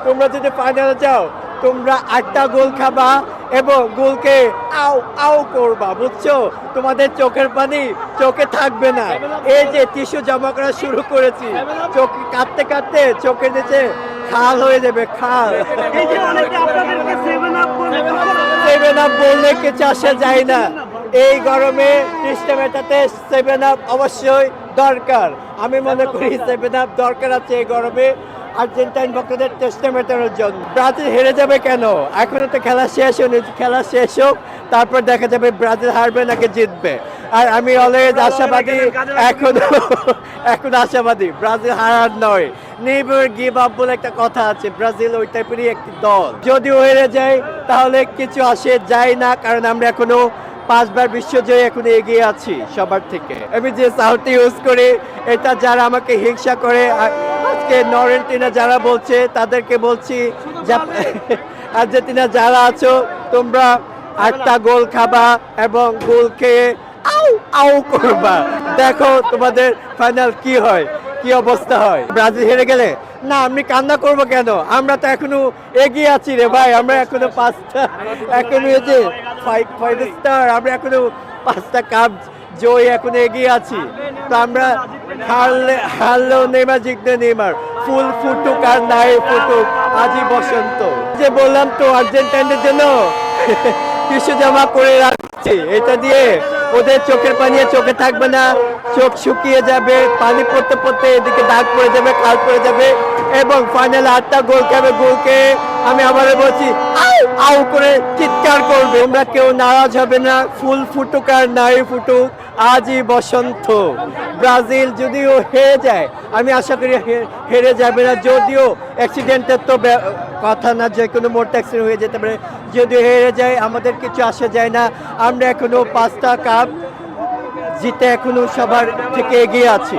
তোমরা যদি ফাইনালে যাও তোমরা 8টা গোল খাবা এবং গোলকে আউ আউ করবা, বুঝছো? তোমাদের চোখের পানি চোখে থাকবে না। এই যে টিস্যু জমা করা শুরু করেছি, চোখ কাঁদতে কাঁদতে চোখের নিচে খাল হয়ে যাবে, খাল। সেভেন আপ বললে কিছু আসা যায় না। এই গরমে টেস্টে মেটাতে 7 আপ অবশ্যই দরকার। আমি মনে করি 7 আপ দরকার আছে এই গরমে আর্জেন্টাইন ভক্তদের টেস্টে মেটানোর জন্য। ব্রাজিল হেরে যাবে কেন? এখনো তো খেলা শেষ হয়নি, খেলা শেষ হোক তারপর দেখা যাবে ব্রাজিল হারবে নাকি জিতবে। আর আমি অলওয়েজ আশাবাদী, এখন আশাবাদী ব্রাজিল হারার নয়, নেভার গিভ আপ বলে একটা কথা আছে। ব্রাজিল ওই টাইপেরই একটি দল, যদিও হেরে যায় তাহলে কিছু আসে যায় না, কারণ আমরা এখনো 5বার বিশ্বজয়ী এখন এগিয়ে আছি সবার থেকে। আমি যে সাউথ ইউজ করি এটা যারা আমাকে হিংসা করে আজকে নরেন্টিনা যারা বলছে তাদেরকে বলছি আর্জেন্টিনা যারা আছো তোমরা 8টা গোল খাবা এবং গোল খেয়ে আউ আউ করবা। দেখো তোমাদের ফাইনাল কি হয়, কি অবস্থা হয়। ব্রাজিল হেরে গেলে না আমি কান্না করব কেন? আমরা তো এখনো এগিয়ে আছি রে ভাই, আমরা এখনো 5টা, এখনো এই যে 5 স্টার, আমরা এখনো 5টা কাপ জয় এখনো এগিয়ে আছি। তো আমরা হারলেও নেইমার, জিতলে নেইমার, ফুল ফুটুক আর নাই ফুটুক আজই বসন্ত। যে বললাম তো আর্জেন্টাইনদের জন্য কিছু জমা করে রাখছি, এটা দিয়ে ওদের চোখের পানি চোখে থাকবে না, চোখ শুকিয়ে যাবে, পানি পড়তে পড়তে এদিকে দাগ পড়ে যাবে, খাল পড়ে যাবে এবং ফাইনালে 8টা গোল খাবে। গোলকে আমি আবারও বলছি আউ আউ করে চিৎকার করবে। তোমরা কেউ নারাজ হবে না, ফুল ফুটুক আর নাই ফুটুক আজই বসন্ত। ব্রাজিল যদিও হেরে যায়, আমি আশা করি হেরে যাবে না, যদিও অ্যাক্সিডেন্টের তো কথা না, যে কোনো মোটর অ্যাক্সিডেন্ট হয়ে যেতে পারে। যদিও হেরে যায় আমাদের কিছু আসা যায় না, আমরা এখনো 5টা কাপ জিতে এখনো সবার থেকে এগিয়ে আছি।